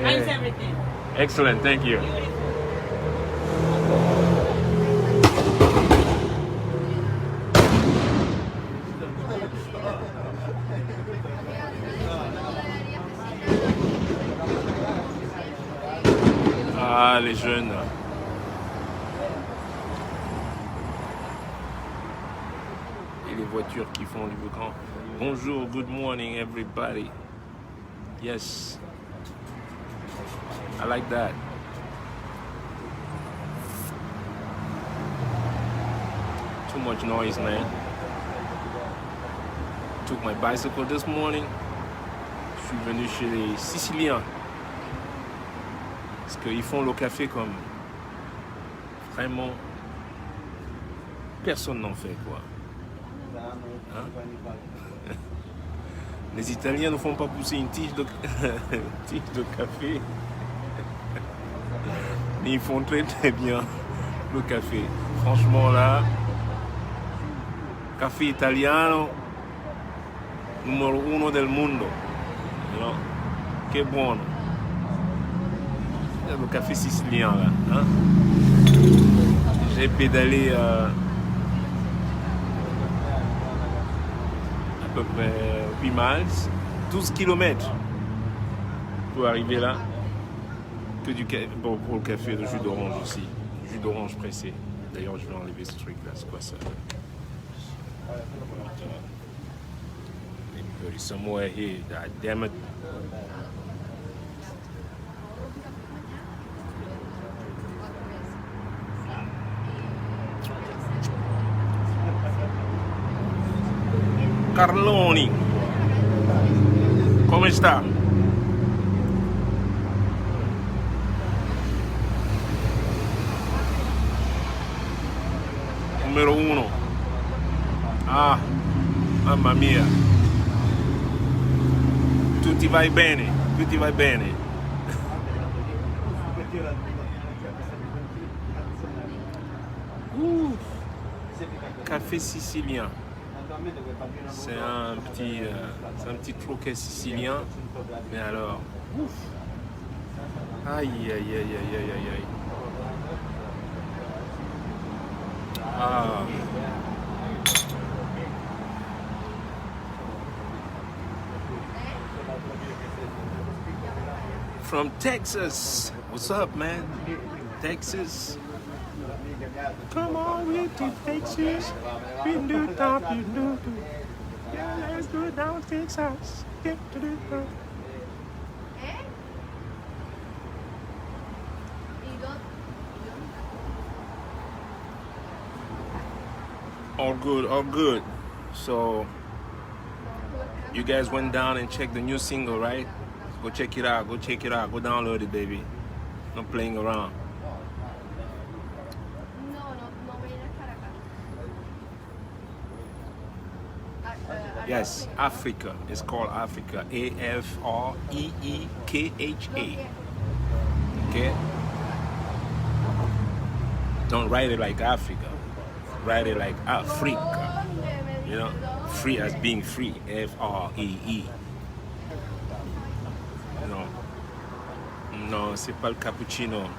How's everything? Excellent, thank you. Ah, les jeunes. Et les voitures qui font du boucan. Bonjour, good morning everybody. Yes. I like that. Too much noise, man. Took my bicycle this morning. Je suis venu chez les Siciliens. Parce qu'ils font le café comme vraiment personne n'en fait, quoi. Hein? Les Italiens ne font pas pousser une tige de, tige de café. Mais ils font très très bien le café. Franchement là, café italiano, numero uno del mundo. You know? Que buono. Le café sicilien là. Hein? J'ai pédalé à peu près 8 miles, 12 km pour arriver là. Que du café, bon, pour le café, le jus d'orange aussi. Jus d'orange pressé. D'ailleurs, je vais enlever ce truc là. C'est quoi ça? There is somewhere here. God damn it. Carloni, come sta? Numero uno. Ah, mamma mia. Tutti vai bene, tutti vai bene. Café sicilien. C'est un petit troquet sicilien. Mais alors, ouf. Aïe, aïe, aïe, aïe, aïe, aïe, aïe. Ah. From Texas. What's up, man? Texas. Come on with to Texas. We do top, you do. Yeah, let's go down Texas. Get to the top. All good, all good. So, you guys went down and checked the new single, right? Go check it out, go check it out, go download it, baby. Not playing around. Yes, Africa. It's called Africa. A-F-R-E-E-K-H-A. Okay? Don't write it like Africa. Write it like Africa. You know? Free as being free. F-R-E-E. No. No, c'est pas le cappuccino.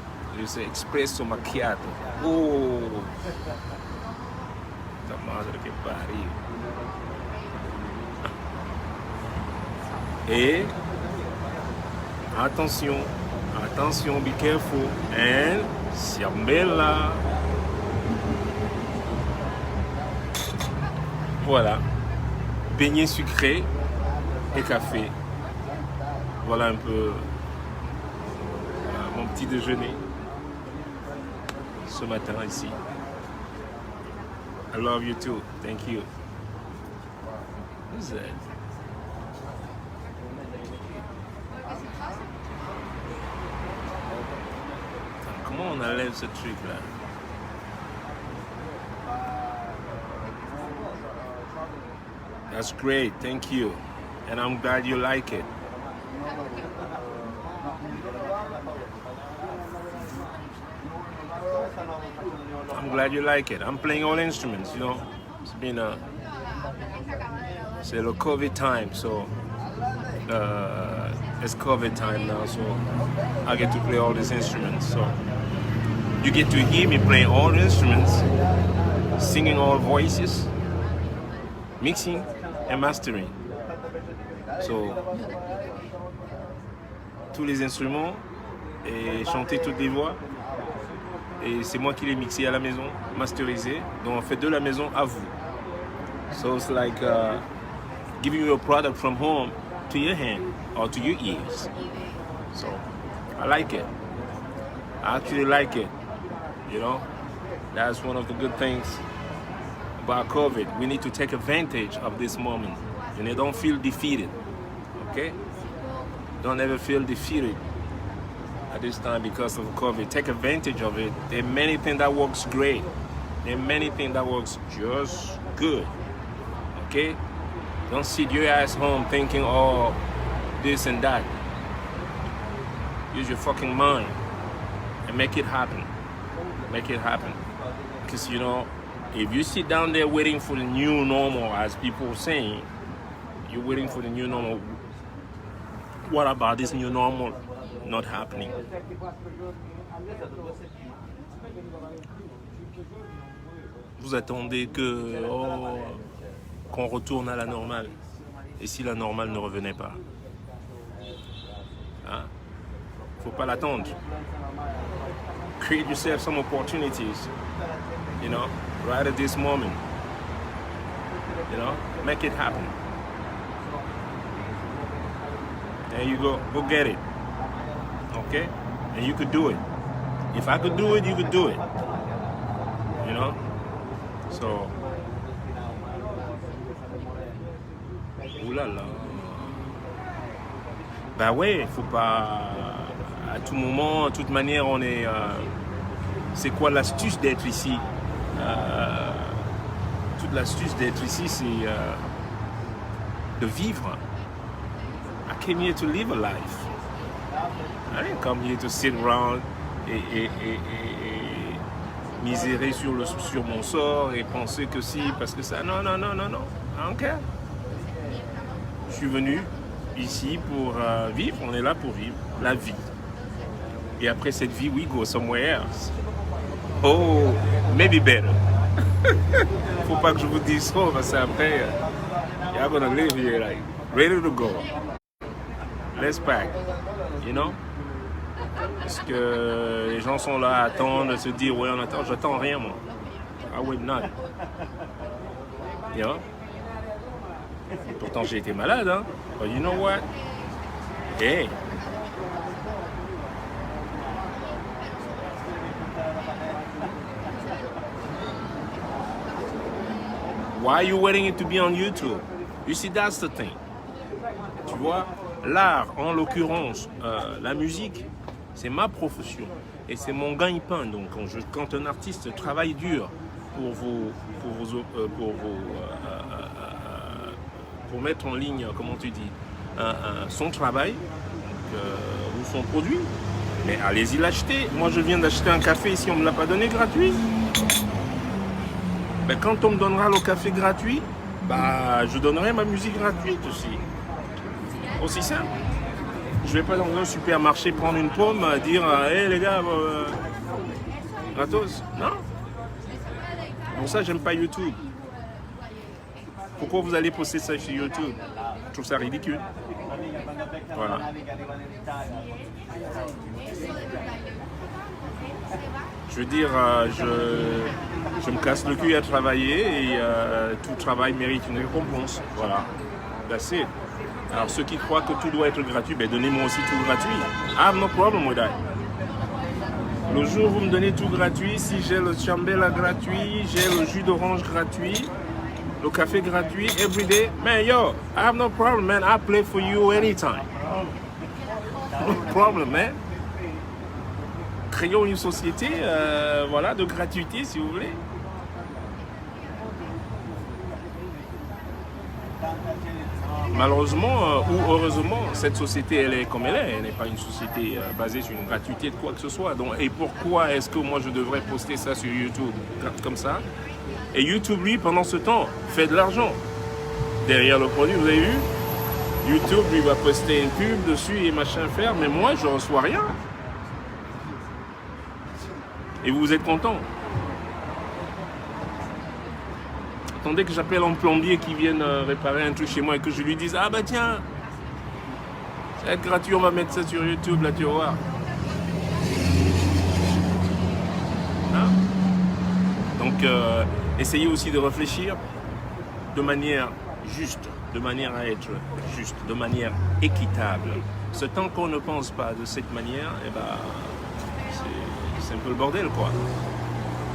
C'est espresso macchiato. Oh! Ta madre che pariu. Et attention, attention, be careful. And Siambella. Voilà. Beignet sucré et café. Voilà un peu mon petit déjeuner ce matin ici. I love you too. Thank you. Who's that? Comment on enlève ce truc là? That's great, thank you. And I'm glad you like it. I'm glad you like it. I'm playing all instruments, you know. It's been c'est le COVID time, so it's COVID time now, so I get to play all these instruments. So you get to hear me playing all instruments, singing all voices, mixing and mastering. So tous les instruments et chanter toutes les voix. Et c'est moi qui l'ai mixé à la maison, masterisé. Donc on fait de la maison à vous. So it's like giving you a product from home to your hand or to your ears. So I like it. I actually like it. You know, that's one of the good things about COVID. We need to take advantage of this moment. You know, don't feel defeated. Okay? Don't ever feel defeated at this time because of COVID. Take advantage of it. There are many things that works great. There are many things that works just good. Okay? Don't sit your ass home thinking, oh, this and that. Use your fucking mind and make it happen. Make it happen. Because, you know, if you sit down there waiting for the new normal, as people are saying, you're waiting for the new normal. What about this new normal not happening? Vous attendez qu'on retourne à la normale. Et si la normale ne revenait pas? Hein? Faut pas l'attendre. Create yourself some opportunities, you know, right at this moment. You know, make it happen. There you go get it. Okay? And you could do it. If I could do it, you could do it. You know? So, oulala. Bah ouais, faut pas. À tout moment, de toute manière, on est. C'est quoi l'astuce d'être ici? Toute l'astuce d'être ici, c'est de vivre. I came here to live a life. I didn't come here to sit around et misérer sur mon sort et penser que si, parce que ça. Non. I don't care. Je suis venu ici pour vivre. On est là pour vivre la vie. Et après cette vie, we go somewhere else. Oh, maybe better. Faut pas que je vous dise trop parce qu'après, you're gonna live here like ready to go. Let's pack, you know? Parce que les gens sont là à attendre, se dire ouais on attend, j'attends rien moi. I will not. You know? Pourtant j'ai été malade, hein? But you know what? Hey. Why are you waiting it to be on YouTube? You see, that's the thing. Tu vois, l'art, en l'occurrence, la musique, c'est ma profession et c'est mon gagne-pain. Donc, quand un artiste travaille dur pour mettre en ligne, comment tu dis, son travail ou son produit, mais allez-y l'acheter. Moi, je viens d'acheter un café ici, on ne me l'a pas donné gratuit. Ben, quand on me donnera le café gratuit, bah, je donnerai ma musique gratuite aussi. Aussi simple. Je vais pas dans un supermarché prendre une pomme, dire hey, les gars, gratos. Non. Pour ça, j'aime pas YouTube. Pourquoi vous allez poster ça sur YouTube? Je trouve ça ridicule. Voilà. Je veux dire, je me casse le cul à travailler et tout travail mérite une récompense. Voilà. That's it. Alors ceux qui croient que tout doit être gratuit, ben donnez-moi aussi tout gratuit. I have no problem with that. Le jour où vous me donnez tout gratuit, si j'ai le chambella gratuit, j'ai le jus d'orange gratuit, le café gratuit, every day, man, yo, I have no problem, man. I play for you anytime. problem, man. Créons une société voilà, de gratuité, si vous voulez. Malheureusement ou heureusement, cette société, elle est comme elle est. Elle n'est pas une société basée sur une gratuité de quoi que ce soit. Donc, et pourquoi est-ce que moi, je devrais poster ça sur YouTube comme ça? Et YouTube, lui, pendant ce temps, fait de l'argent. Derrière le produit, vous avez vu? YouTube, lui, va poster une pub dessus et machin faire. Mais moi, je ne reçois rien. Et vous êtes content? Attendez que j'appelle un plombier qui vienne réparer un truc chez moi et que je lui dise: ah bah tiens, ça va être gratuit, on va mettre ça sur YouTube, là tu vas voir. Hein? Donc essayez aussi de réfléchir de manière juste, de manière à être juste, de manière équitable. Ce temps qu'on ne pense pas de cette manière, eh ben, c'est un peu le bordel quoi.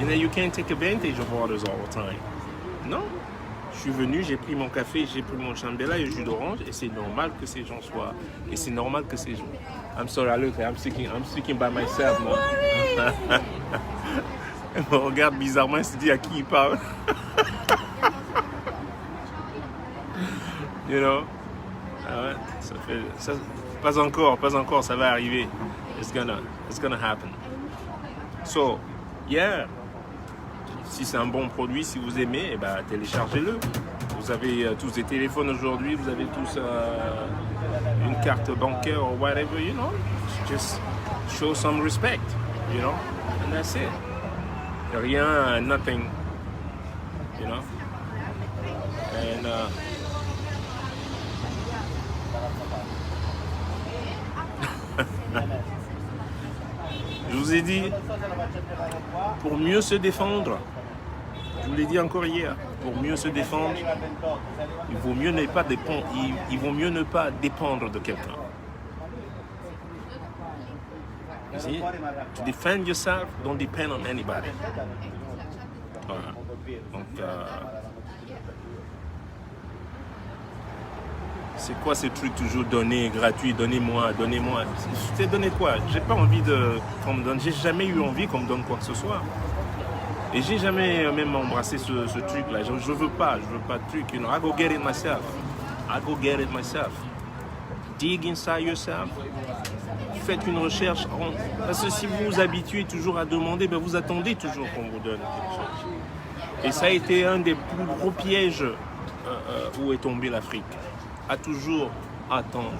You know, you can't take advantage of others all the time. Non, je suis venu, j'ai pris mon café, j'ai pris mon chambella et le jus d'orange et c'est normal que ces gens soient. Et c'est normal que ces gens. I'm sorry, look, I'm speaking by myself, moi. Elle me regarde bizarrement, elle se dit à qui il parle. You know? Ah ouais, ça fait. Ça, pas encore, ça va arriver. It's gonna happen. So, yeah. Si c'est un bon produit, si vous aimez, eh ben, téléchargez-le. Vous avez tous des téléphones aujourd'hui, vous avez tous une carte bancaire or whatever, you know. Just show some respect, you know, and that's it. Rien, nothing, you know. And je vous ai dit, pour mieux se défendre, je vous l'ai dit encore hier, pour mieux se défendre, il vaut mieux ne pas dépendre, il vaut mieux ne pas dépendre de quelqu'un. You see? To defend yourself, don't depend on anybody. Voilà. Donc, c'est quoi ce truc toujours donner, gratuit, donnez-moi. Je t'ai donné quoi? J'ai pas envie qu'on me donne, j'ai jamais eu envie qu'on me donne quoi que ce soit. Et j'ai jamais même embrassé ce truc-là. Je veux pas de truc. You know, I go get it myself. Dig inside yourself. Faites une recherche. Parce que si vous vous habituez toujours à demander, ben vous attendez toujours qu'on vous donne quelque chose. Et ça a été un des plus gros pièges où est tombée l'Afrique. À toujours attendre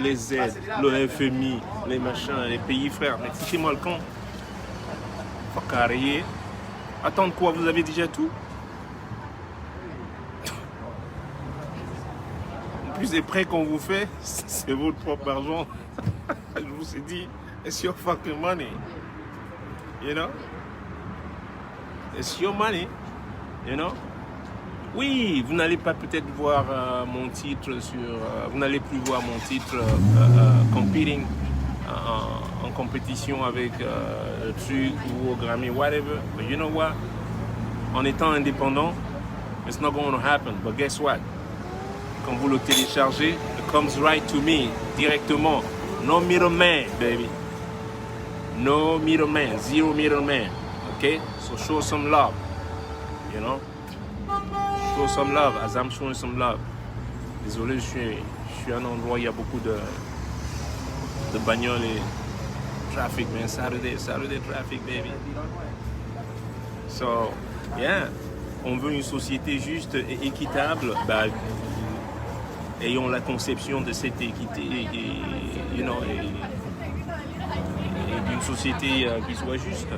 les aides, le FMI, les machins, les pays frères. Mais foutez-moi le camp. Faut carrier. Attendre quoi? Vous avez déjà tout? En plus, les prêts qu'on vous fait, c'est votre propre argent. Je vous ai dit, it's your fucking money. You know? It's your money. You know? Oui, vous n'allez pas peut-être voir mon titre sur... vous n'allez plus voir mon titre competing en compétition avec le truc ou au Grammy, whatever. But you know what? En étant indépendant, it's not going to happen. But guess what? Quand vous le téléchargez, it comes right to me, directement. No middleman, baby. No middleman, zero middleman. Okay? So show some love. You know? Show some love, as I'm showing some love. Désolé, je suis à un endroit où il y a beaucoup de bagnoles et traffic, man. Saturday traffic, baby. So, yeah. On veut une société juste et équitable. Bah, ayons la conception de cette équité et, you know, et d'une société qui soit juste.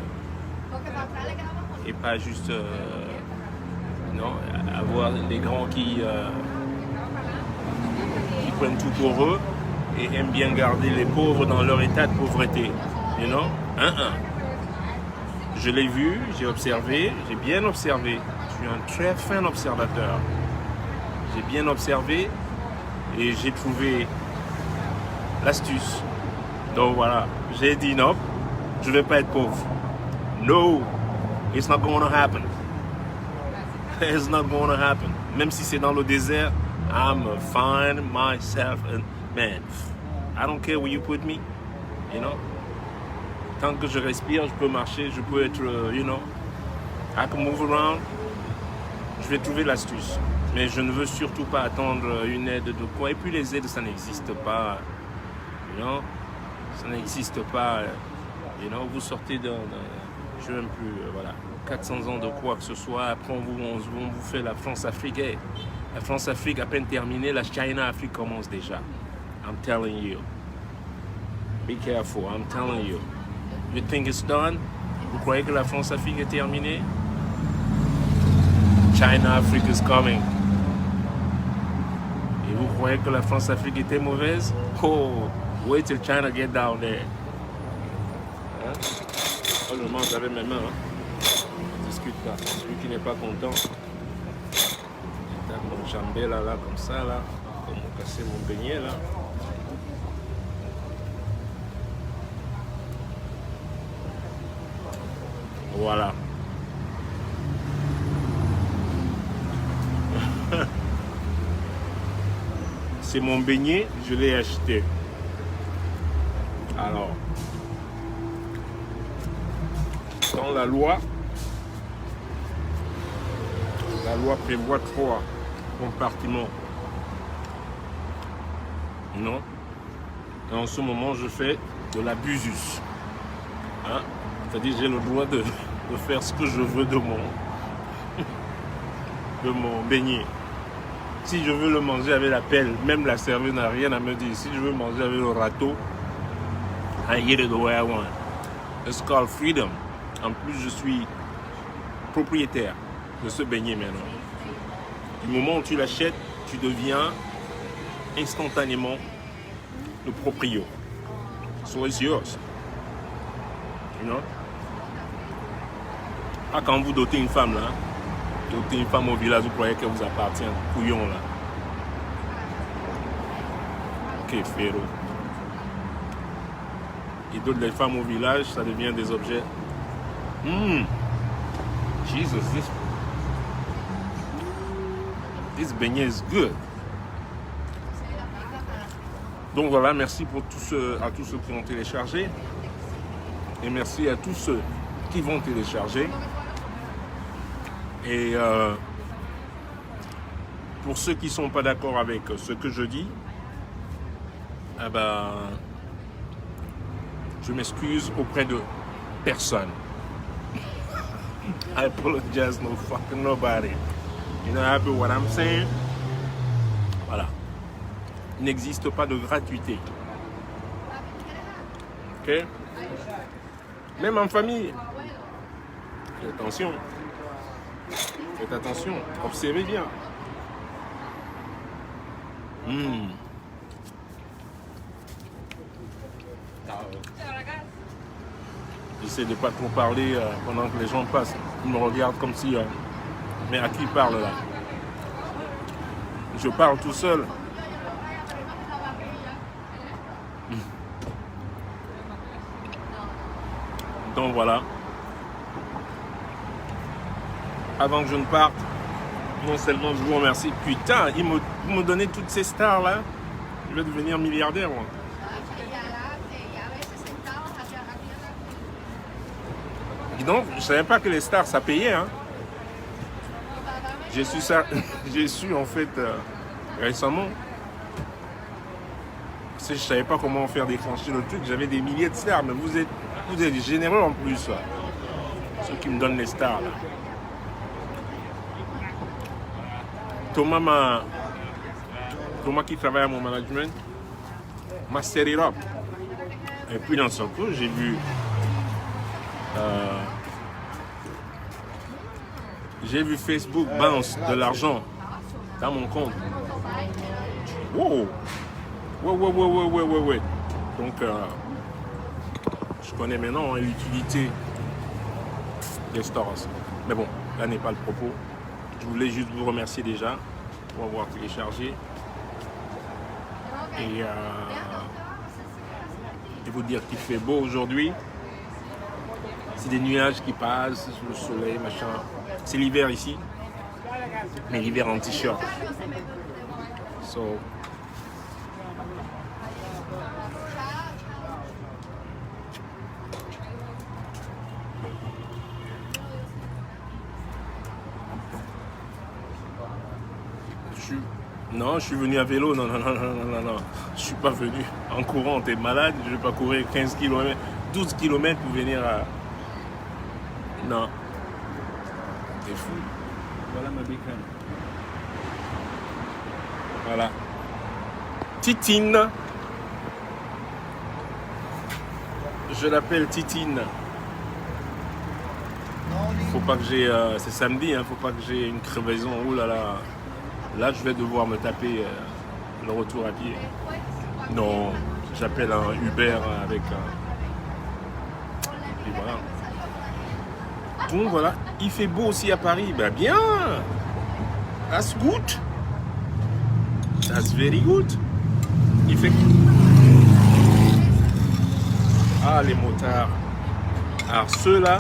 Et pas juste... non, avoir des grands qui prennent tout pour eux et aiment bien garder les pauvres dans leur état de pauvreté. You know? Je l'ai vu, j'ai observé, j'ai bien observé. Je suis un très fin observateur. J'ai bien observé et j'ai trouvé l'astuce. Donc voilà, j'ai dit non, je ne vais pas être pauvre. No, it's not going to happen. It's not going to happen. Même si c'est dans le désert, I'm find myself. Man, I don't care where you put me, you know. Tant que je respire, je peux marcher, je peux être, you know, I can move around. Je vais trouver l'astuce. Mais je ne veux surtout pas attendre une aide de quoi. Et puis les aides, ça n'existe pas, you know. Ça n'existe pas, you know. Vous sortez d'un je ne sais même plus, voilà, 400 ans de quoi que ce soit. Après, on vous fait la France-Afrique. Hey, la France-Afrique, à peine terminée, la China-Afrique commence déjà. I'm telling you. Be careful, I'm telling you. You think it's done? Vous croyez que la France-Afrique est terminée? China-Afrique is coming. Et vous croyez que la France-Afrique était mauvaise? Oh, wait till China get down there. Hein? Oh, je mange avec mes mains. Hein? Je discute là. Celui qui n'est pas content. Je tape mon jambé là, comme ça, là. Pour me casser mon beignet, là. Voilà. C'est mon beignet, je l'ai acheté. Alors, dans la loi prévoit 3 compartiments. Non. Et en ce moment, je fais de l'abusus. Hein? C'est-à-dire, j'ai le droit de faire ce que je veux de mon beignet. Si je veux le manger avec la pelle, même la serveuse n'a rien à me dire. Si je veux manger avec le râteau, I eat it the way I want. It's called freedom. En plus, je suis propriétaire de ce beignet maintenant. Du moment où tu l'achètes, tu deviens instantanément le proprio. So it's yours. You know? Ah, quand vous dotez une femme là, dotez une femme au village, vous croyez qu'elle vous appartient, couillon là. Que féro. Et d'autres les femmes au village, ça devient des objets. Jesus, this beignet is good. Donc voilà, merci pour à tous ceux qui ont téléchargé. Et merci à tous ceux qui vont télécharger. Et pour ceux qui ne sont pas d'accord avec ce que je dis, eh ben, je m'excuse auprès de personne. I apologize no fucking nobody. You know happy what I'm saying? Voilà. Il n'existe pas de gratuité. Ok? Même en famille. Faites attention. Faites attention. Observez bien. J'essaie de ne pas trop parler pendant que les gens passent. Ils me regardent comme si... mais à qui parle là? Je parle tout seul. Donc voilà. Avant que je ne parte, non seulement je vous remercie. Putain, vous me donnez toutes ces stars là. Je vais devenir milliardaire moi. Donc, je ne savais pas que les stars ça payait. Hein. J'ai su ça, j'ai su en fait récemment. Je ne savais pas comment faire déclencher le truc. J'avais des milliers de stars, mais vous êtes généreux en plus. Là. Ceux qui me donnent les stars là. Thomas qui travaille à mon management m'a set it up. Et puis dans son coup, j'ai vu Facebook bounce de l'argent dans mon compte. Wow. Ouais. Donc, je connais maintenant l'utilité des stars. Mais bon, là n'est pas le propos. Je voulais juste vous remercier déjà pour avoir téléchargé. Et vous dire qu'il fait beau aujourd'hui. C'est des nuages qui passent, le soleil, machin. C'est l'hiver ici, mais l'hiver en t-shirt. So, Non, je suis venu à vélo. Non. Je suis pas venu en courant. T'es malade, je vais pas courir 15 km, 12 km pour venir à... Non. T'es fou. Voilà ma bécane. Voilà. Titine. Je l'appelle Titine. Faut pas que j'ai... c'est samedi, hein, faut pas que j'ai une crevaison. Oh là là. Là, je vais devoir me taper le retour à pied. Non, j'appelle un Uber avec et voilà. Donc voilà, il fait beau aussi à Paris. Ben bien. That's good. That's very good. Il fait... Ah, les motards. Alors ceux-là,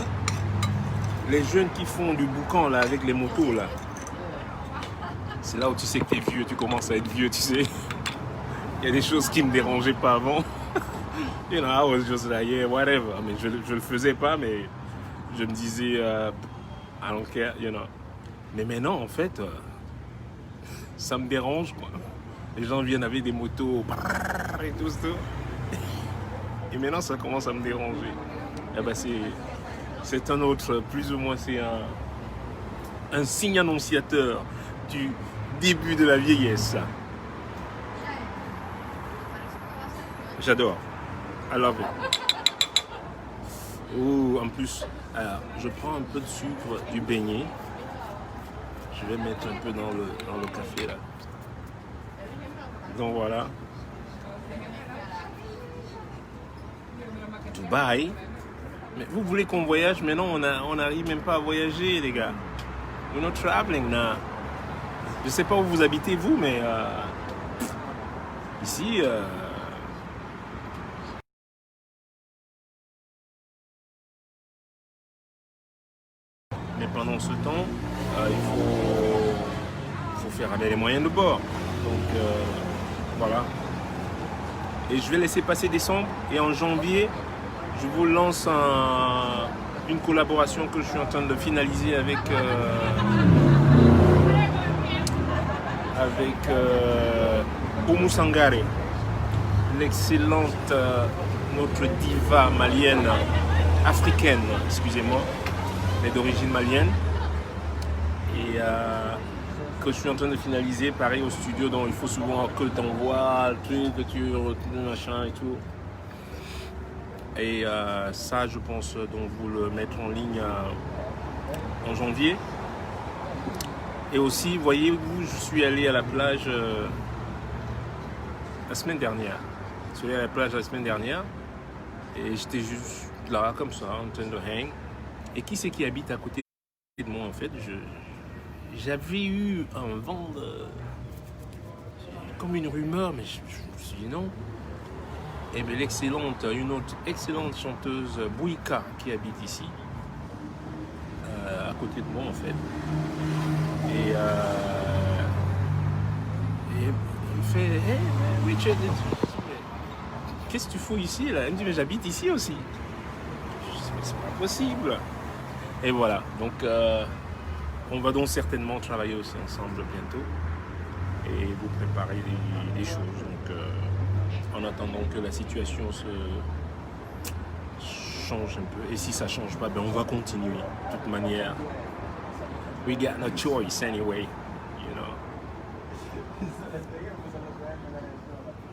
les jeunes qui font du boucan là avec les motos là. C'est là où tu sais que tu es vieux, tu commences à être vieux, tu sais. Il y a des choses qui ne me dérangeaient pas avant. You know, I was just like, yeah, whatever. Mais je le faisais pas, mais je me disais, I don't care, you know. Mais maintenant, en fait, ça me dérange, quoi. Les gens viennent avec des motos et tout ça. Et maintenant, ça commence à me déranger. Eh ben, c'est un autre, plus ou moins, c'est un signe annonciateur du début de la vieillesse. J'adore. I love it. Oh, en plus, alors, je prends un peu de sucre du beignet. Je vais mettre un peu dans le café là. Donc voilà. Dubaï. Mais vous voulez qu'on voyage? Mais non, on n'arrive même pas à voyager, les gars. We're not traveling now. Je sais pas où vous habitez, vous, mais ici... Mais pendant ce temps, il faut faire avec les moyens de bord. Donc, voilà. Et je vais laisser passer décembre. Et en janvier, je vous lance une collaboration que je suis en train de finaliser avec Oumou Sangaré, l'excellente, notre diva malienne, africaine, excusez-moi, mais d'origine malienne, et que je suis en train de finaliser, pareil au studio, dont il faut souvent que tu envoies le truc, que tu retiens machin et tout. Et ça, je pense donc vous le mettre en ligne en janvier. Et aussi, voyez-vous, je suis allé à la plage la semaine dernière. Je suis allé à la plage la semaine dernière et j'étais juste là, comme ça, en train de hang. Et qui c'est qui habite à côté de moi, en fait? J'avais eu un vent comme une rumeur, mais je me suis dit non. Et bien une autre excellente chanteuse, Bouika, qui habite ici, à côté de moi, en fait. Et il me fait, hey Richard, qu'est-ce que tu fous ici là? Elle me dit, mais j'habite ici aussi. Je dis, mais c'est pas possible. Et voilà, donc on va donc certainement travailler aussi ensemble bientôt et vous préparer des choses. Donc en attendant que la situation se change un peu. Et si ça change pas, ben on va continuer. De toute manière, we got no choice anyway, you know.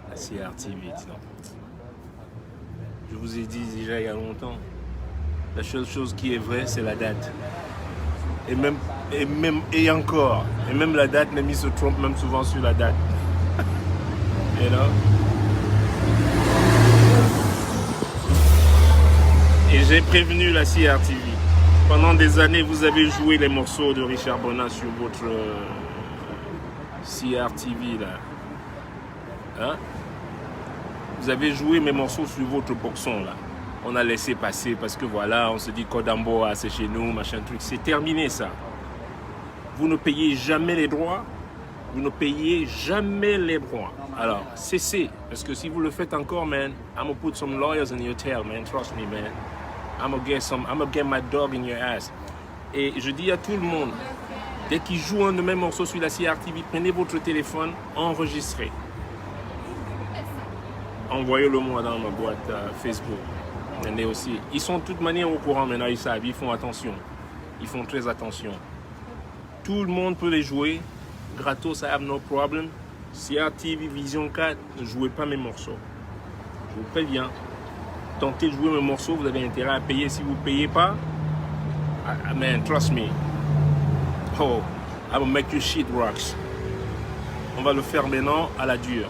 La CRTV, non. Je vous ai dit déjà il y a longtemps, la seule chose qui est vraie, c'est la date. Et même la date, même ils se trompent même souvent sur la date. You know? Et j'ai prévenu la CRTV. Pendant des années, vous avez joué les morceaux de Richard Bonnat sur votre CRTV là. Hein? Vous avez joué mes morceaux sur votre boxon là. On a laissé passer parce que voilà, on se dit Kodamboa, c'est chez nous, machin truc. C'est terminé ça. Vous ne payez jamais les droits. vous ne payez jamais les droits. Alors, cessez. Parce que si vous le faites encore, man, I'm gonna put some lawyers in your tail, man. Trust me, man. I'm gonna get my dog in your ass. Et je dis à tout le monde, dès qu'ils jouent un de mes morceaux sur la CRTV, prenez votre téléphone, enregistrez. Envoyez-le moi dans ma boîte Facebook. Et aussi, ils sont de toute manière au courant maintenant, ils savent, ils font attention. Ils font très attention. Tout le monde peut les jouer. Gratos, I have no problem. CRTV Vision 4, ne jouez pas mes morceaux. Je vous préviens. Tentez de jouer mes morceaux, vous avez intérêt à payer. Si vous ne payez pas, man, trust me. Oh, I will make you shit rocks. On va le faire maintenant à la dure.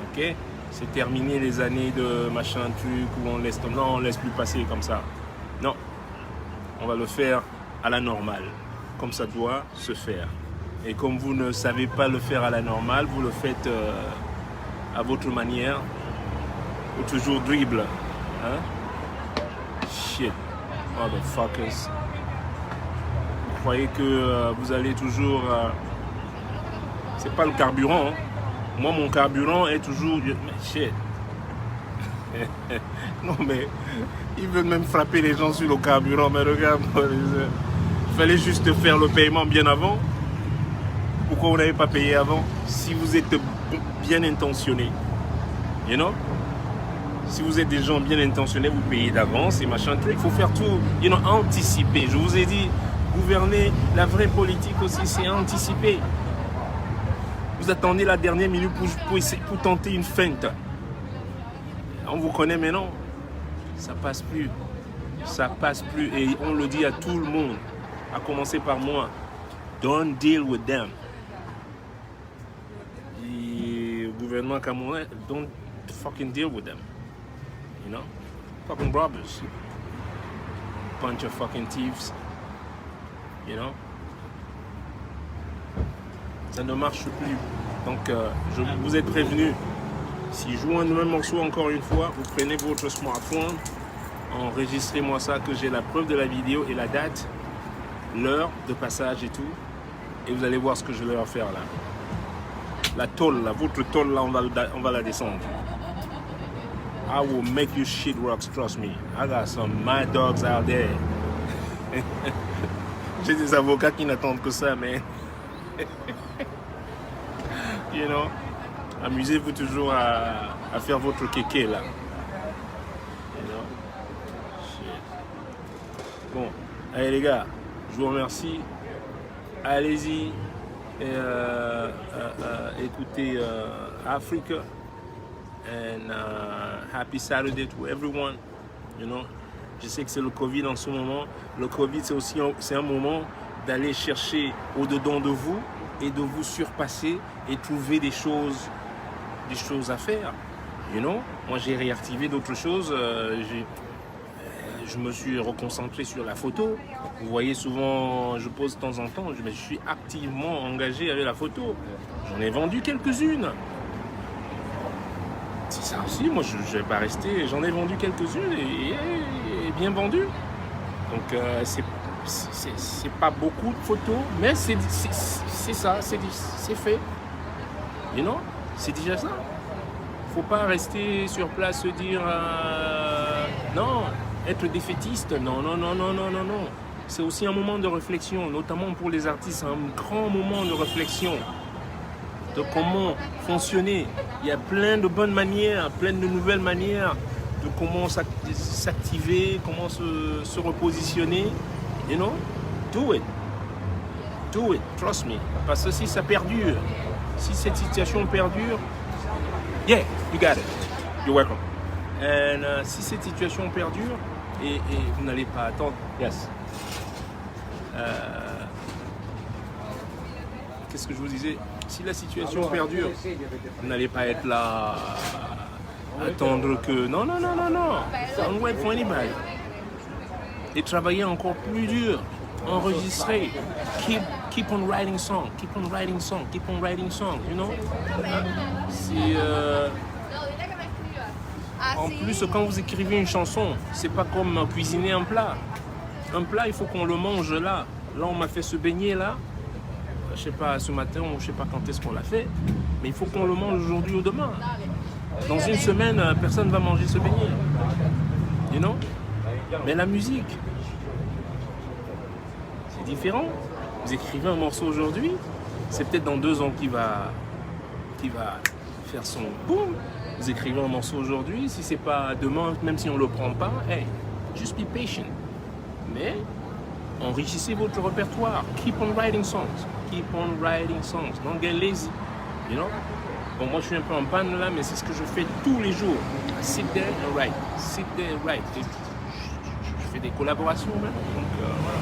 Ok? C'est terminé les années de machin truc où on laisse... Non, on laisse plus passer comme ça. Non. On va le faire à la normale. Comme ça doit se faire. Et comme vous ne savez pas le faire à la normale, vous le faites à votre manière. Ou toujours dribble. Hein? Shit. Motherfuckers. Vous croyez que vous allez toujours... c'est pas le carburant. Hein? Moi, mon carburant est toujours... Shit. Non, mais ils veulent même frapper les gens sur le carburant. Mais regarde, il fallait juste faire le paiement bien avant. Pourquoi vous n'avez pas payé avant? Si vous êtes bien intentionné. You know? Si vous êtes des gens bien intentionnés, vous payez d'avance et machin truc. Il faut faire tout, you know, anticiper. Je vous ai dit, gouverner, la vraie politique aussi, c'est anticiper. Vous attendez la dernière minute pour tenter une feinte. On vous connaît maintenant. Ça passe plus. Ça passe plus. Et on le dit à tout le monde. À commencer par moi. Don't deal with them. Le gouvernement camerounais, don't fucking deal with them. You know? Fucking robbers. Bunch of fucking thieves. You know? Ça ne marche plus. Donc, vous êtes prévenus. Si je joue un même morceau encore une fois, vous prenez votre smartphone, enregistrez-moi ça, que j'ai la preuve de la vidéo et la date, l'heure de passage et tout. Et vous allez voir ce que je vais leur faire là. La tôle, là, votre tôle là, on va la descendre. I will make you shit rocks, trust me. I got some mad dogs out there. J'ai des avocats qui n'attendent que ça, mais... You know, amusez-vous toujours à faire votre kéké là. You know? Shit. Bon, allez les gars, je vous remercie. Allez-y et écoutez Africa. And happy Saturday to everyone. You know, je sais que c'est le Covid en ce moment. Le Covid, c'est aussi un moment d'aller chercher au-dedans de vous et de vous surpasser et trouver des choses à faire. You know? Moi, j'ai réactivé d'autres choses. Je me suis reconcentré sur la photo. Vous voyez, souvent, je pose de temps en temps. Je suis activement engagé avec la photo. J'en ai vendu quelques-unes. C'est ça aussi. Moi, je ne vais pas rester. J'en ai vendu quelques-unes et bien vendues. Donc, c'est pas beaucoup de photos, mais c'est ça, c'est fait. You know? C'est déjà ça. Faut pas rester sur place se dire non, être défaitiste. Non. C'est aussi un moment de réflexion, notamment pour les artistes, un grand moment de réflexion de comment fonctionner. Il y a plein de bonnes manières, plein de nouvelles manières de comment s'activer, comment se repositionner. You know, do it, trust me. Parce que si ça perdure, si cette situation perdure, yeah, you got it, you're welcome. And si cette situation perdure et vous n'allez pas attendre, yes. Qu'est-ce que je vous disais? Si la situation perdure, vous n'allez pas être là, attendre que non. Don't wait for anybody. Et travailler encore plus dur, enregistrer, keep on writing song, you know. En plus, quand vous écrivez une chanson, c'est pas comme cuisiner un plat. Un plat, il faut qu'on le mange là. Là, on m'a fait ce beignet là. je sais pas, ce matin ou je sais pas quand est-ce qu'on l'a fait, mais il faut qu'on le mange aujourd'hui ou demain. Dans une semaine, personne ne va manger ce beignet. You know? Mais la musique, c'est différent. Vous écrivez un morceau aujourd'hui, c'est peut-être dans 2 ans qu'il va faire son boom. Vous écrivez un morceau aujourd'hui, si c'est pas demain, même si on le prend pas, hey, just be patient. Mais enrichissez votre répertoire. Keep on writing songs. Keep on writing songs. Don't get lazy. You know? Bon, moi je suis un peu en panne là, mais c'est ce que je fais tous les jours. Sit there and write. Sit there and write. Je fais des collaborations même. Donc voilà.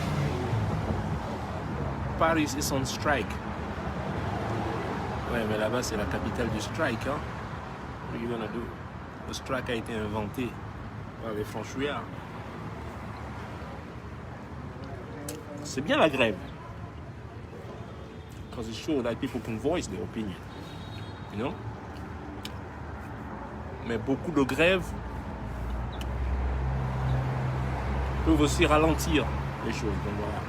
Paris is on strike. Ouais, mais là-bas c'est la capitale du strike. Hein? What are you gonna do? Le strike a été inventé par les franchouillards. C'est bien la grève. Because it shows that people can voice their opinion. You know? Mais beaucoup de grèves peuvent aussi ralentir les choses. Donc voilà.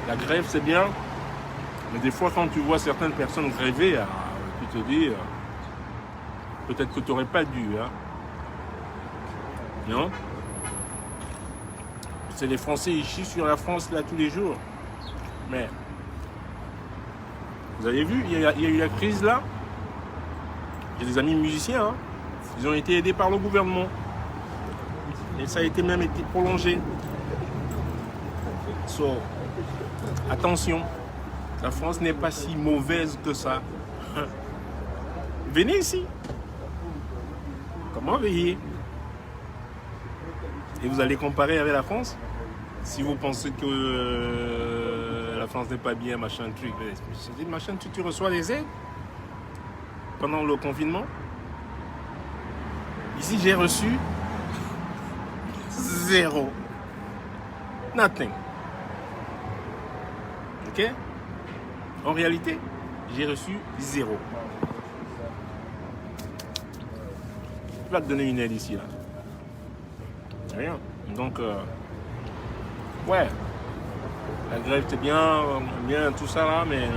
La grève c'est bien, mais des fois quand tu vois certaines personnes gréver, tu te dis peut-être que tu n'aurais pas dû. Hein? Non? C'est les Français, ils chient sur la France là tous les jours. Mais vous avez vu, il y a eu la crise là. J'ai des amis musiciens, hein. Ils ont été aidés par le gouvernement. Et ça a été même été prolongé. So, attention, la France n'est pas si mauvaise que ça. Venez ici. Comment veiller? Et vous allez comparer avec la France? Si vous pensez que la France n'est pas bien, machin truc, machin, tu reçois des aides pendant le confinement. Ici, j'ai reçu 0. Nothing. Ok? En réalité, j'ai reçu 0. Je vais te donner une aide ici, là. Rien. Donc, ouais, la grève c'est bien tout ça là, mais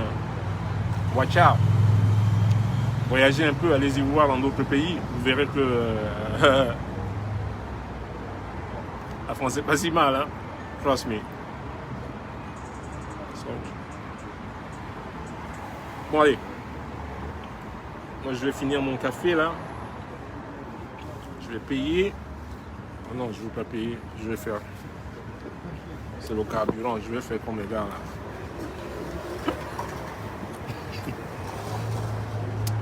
watch out. Voyagez un peu, allez-y voir dans d'autres pays, vous verrez que la France c'est pas si mal, hein. Trust me. So. Bon allez, moi je vais finir mon café là, je vais payer. Non, je ne vais pas payer, je vais faire. C'est le carburant, je vais faire comme les gars là.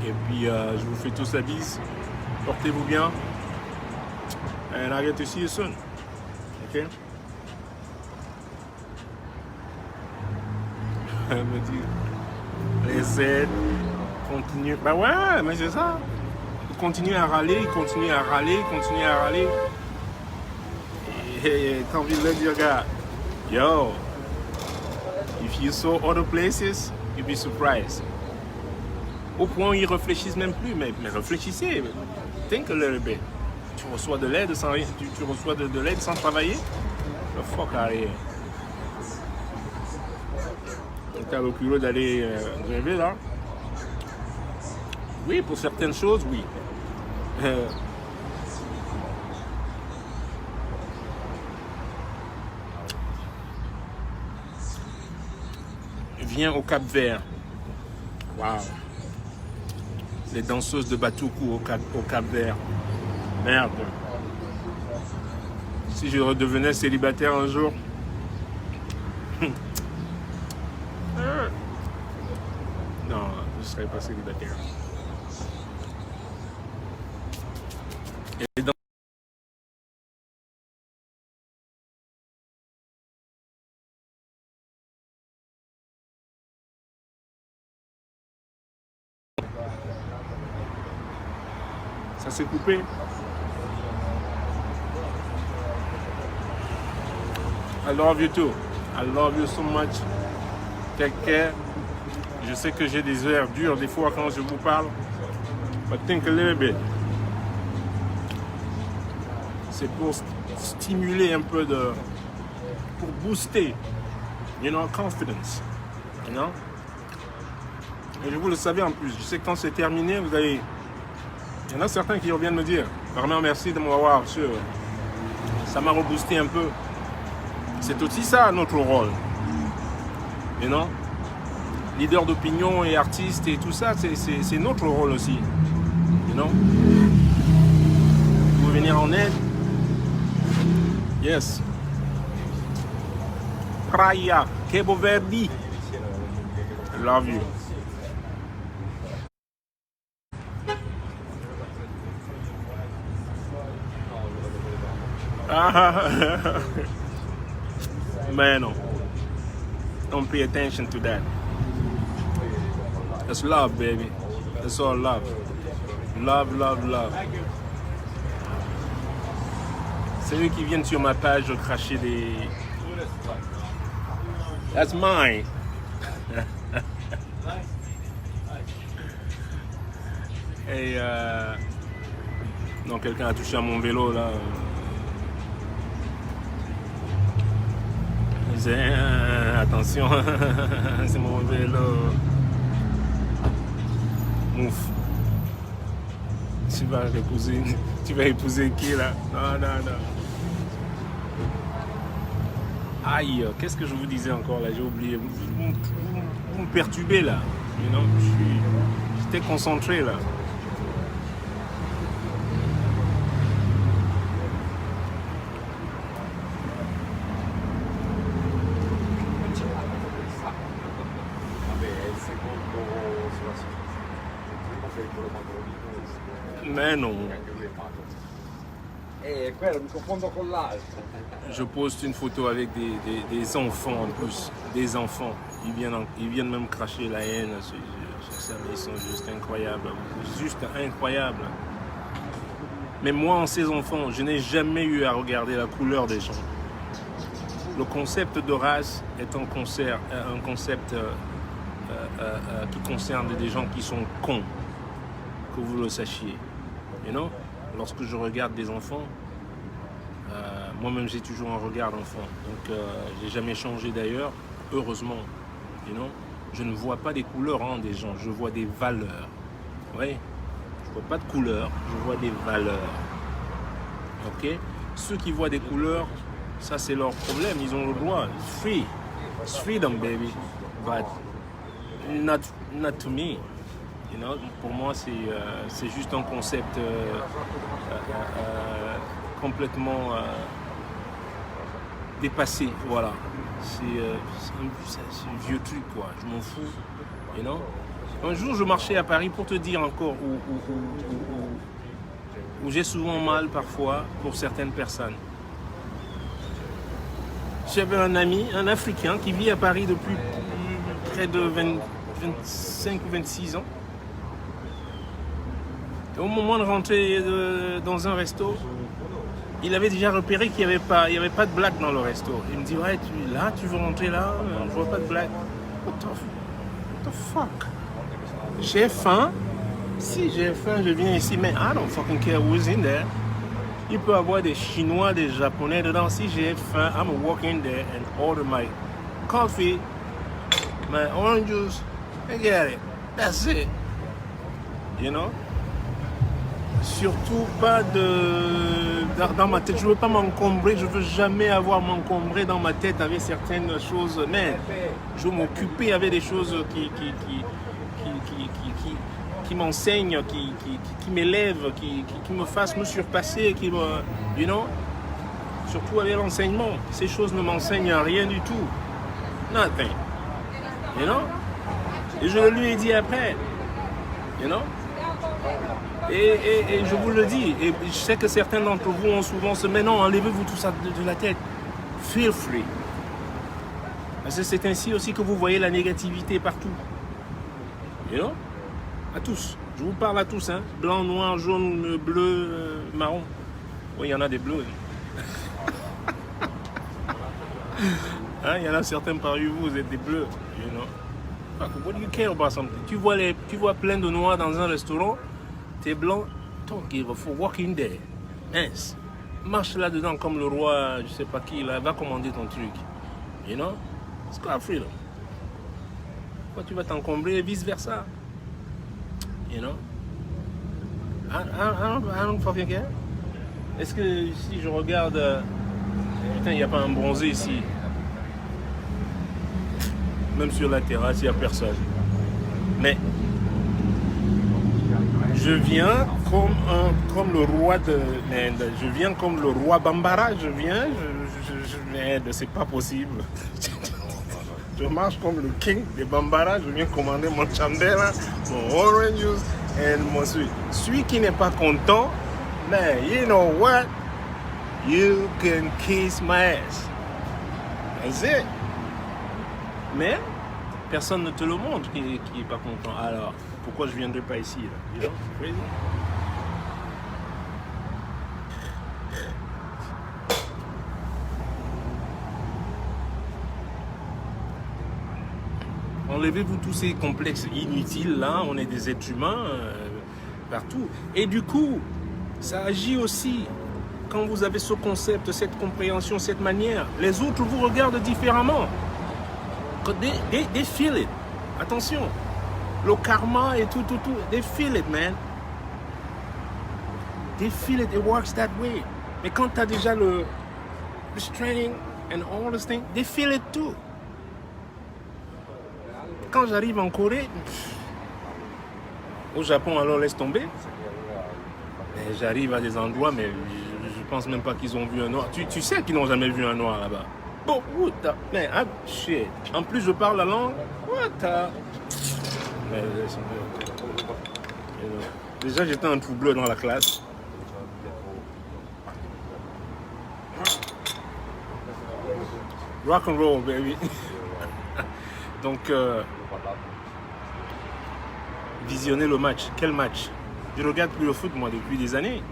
Et puis je vous fais tous la bise. Portez-vous bien. And I get to see you soon. Ok? Elle me dit, les aides, continue. Bah ouais, mais c'est ça. Continue à râler, continue à râler, continue à râler. T'as envie de leur dire, gars, yo, if you saw other places, you'd be surprised. Au point où ils réfléchissent même plus, mais réfléchissez, think a little bit. Tu reçois de l'aide sans rien, tu reçois de l'aide sans travailler? The fuck out of here. T'as le culot d'aller gréver là? Oui, pour certaines choses, oui. Viens au Cap-Vert. Waouh. Les danseuses de Batuku au Cap-Vert. Merde. Si je redevenais célibataire un jour. Non, je ne serais pas célibataire. Et dans ça s'est coupé. I love you too. I love you so much. Take care. Je sais que j'ai des heures dures des fois quand je vous parle. But think a little bit. C'est pour stimuler un peu pour booster You know, confidence. You know? Et vous le savez en plus, je sais que quand c'est terminé, vous allez... Il y en a certains qui reviennent me dire, vraiment merci de m'avoir reçu. Ça m'a reboosté un peu. C'est aussi ça notre rôle. You know? Leader d'opinion et artiste et tout ça, c'est notre rôle aussi. You know? Vous venir en aide. Yes. Praia, Cabo Verde. I love you. Man, no. Don't pay attention to that. That's love, baby. That's all love. Love, love, love. C'est eux qui viennent sur ma page cracher des... That's mine. Et non, quelqu'un a touché à mon vélo là. Attention, c'est mon vélo. Mouf. Tu vas épouser qui là? Non, non, non. Aïe, qu'est-ce que je vous disais encore là? J'ai oublié. Vous me perturbez là. You know? J'étais concentré là. Mais non. Je poste une photo avec des enfants en plus. Des enfants. Ils viennent même cracher la haine. Ils sont juste incroyables. Juste incroyables. Mais moi, en ces enfants, je n'ai jamais eu à regarder la couleur des gens. Le concept de race est un concept qui concerne des gens qui sont cons. Que vous le sachiez. You know? Lorsque je regarde des enfants, moi-même j'ai toujours un regard d'enfant. Donc j'ai jamais changé d'ailleurs, heureusement. You know? Je ne vois pas des couleurs des gens, je vois des valeurs. Oui, je vois pas de couleurs, je vois des valeurs. Ok? Ceux qui voient des couleurs, ça c'est leur problème, ils ont le droit. It's free. It's freedom, baby. But not to me. You know, pour moi, c'est juste un concept complètement dépassé. Voilà. C'est un vieux truc, quoi. Je m'en fous. You know? Un jour, je marchais à Paris pour te dire encore où j'ai souvent mal parfois pour certaines personnes. J'avais un ami, un Africain, qui vit à Paris depuis près de 25 ou 26 ans. Et au moment de rentrer dans un resto, il avait déjà repéré qu'il n'y avait pas de blague dans le resto. Il me dit, ouais, tu veux rentrer là? Je vois pas de blague. What the fuck? J'ai faim. Si j'ai faim, je viens ici, mais I don't fucking care who's in there. Il peut y avoir des Chinois, des Japonais dedans. Si j'ai faim, I'm gonna walk in there and order my coffee, my orange juice, and get it. That's it. You know? Surtout pas dans ma tête. Je veux pas m'encombrer. Je veux jamais avoir m'encombrer dans ma tête avec certaines choses. Mais je veux m'occuper avec des choses qui m'enseignent, qui m'élèvent, qui me fassent me surpasser, qui me, you know. Surtout avec l'enseignement. Ces choses ne m'enseignent rien du tout. Nothing. You know. Et je le lui ai dit après. You know. Et je vous le dis, et je sais que certains d'entre vous ont souvent ce mais non, enlevez-vous tout ça de la tête. Feel free. Parce que c'est ainsi aussi que vous voyez la négativité partout. You know? À tous. Je vous parle à tous, hein. Blanc, noir, jaune, bleu, marron. Oui, il y en a des bleus. Hein, il y en a certains parmi vous, vous êtes des bleus. You know? What do you care about something? Tu vois plein de noirs dans un restaurant. T'es blanc, don't give a fuck, walk in there. Mince. Marche là-dedans comme le roi, je sais pas qui, là, va commander ton truc. You know? It's called freedom. Pourquoi tu vas t'encombrer et vice-versa? You know? I don't fucking care. Est-ce que si je regarde... putain, il n'y a pas un bronzé ici. Même sur la terrasse, il n'y a personne. Mais je viens comme le roi de l'Inde. Je viens comme le roi Bambara. Je viens, c'est pas possible. Je marche comme le king des Bambara. Je viens commander mon chandela, mon orange juice et mon sweet. Celui qui n'est pas content, man, you know what? You can kiss my ass. That's it. Mais personne ne te le montre qui n'est pas content. Alors, pourquoi je ne viendrai pas ici là? You know? Crazy. Enlevez-vous tous ces complexes inutiles là. On est des êtres humains partout. Et du coup, ça agit aussi. Quand vous avez ce concept, cette compréhension, cette manière, les autres vous regardent différemment. They feel it. Attention. Le karma et tout. They feel it, man. They feel it. It works that way. Mais quand tu as déjà le training and all those things, they feel it too. Quand j'arrive en Corée, au Japon, alors laisse tomber. Et j'arrive à des endroits, mais je pense même pas qu'ils ont vu un noir. Tu sais qu'ils n'ont jamais vu un noir là-bas. Bon, man, shit. En plus, je parle la langue. What the... Mais, déjà, j'étais un trou bleu dans la classe. Rock and roll, baby. Donc, visionner le match. Quel match? Je regarde plus le foot, moi, depuis des années.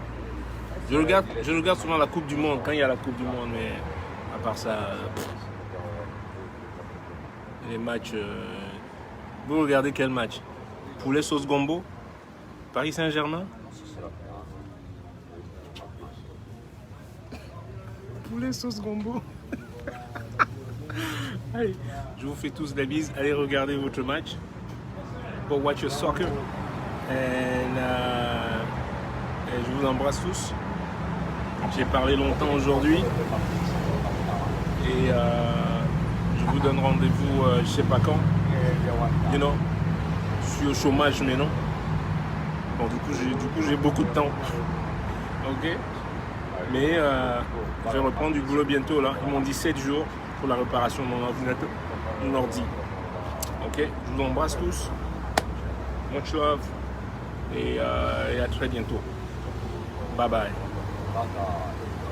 Je regarde souvent la Coupe du Monde, quand il y a la Coupe du Monde, mais à part ça, les matchs... Vous regardez quel match? Poulet sauce gombo? Paris Saint-Germain? Poulet sauce gombo? Allez, je vous fais tous des bises. Allez regarder votre match. Go watch your soccer. Et je vous embrasse tous. J'ai parlé longtemps aujourd'hui. Et je vous donne rendez-vous, je sais pas quand. You know, je suis au chômage, mais non. Bon, du coup, j'ai beaucoup de temps. Ok. Mais je vais reprendre du boulot bientôt là. Ils m'ont dit 7 jours pour la réparation de mon ordinateur, mon ordi. Ok. Je vous embrasse tous. Much love. Et à très bientôt. Bye bye.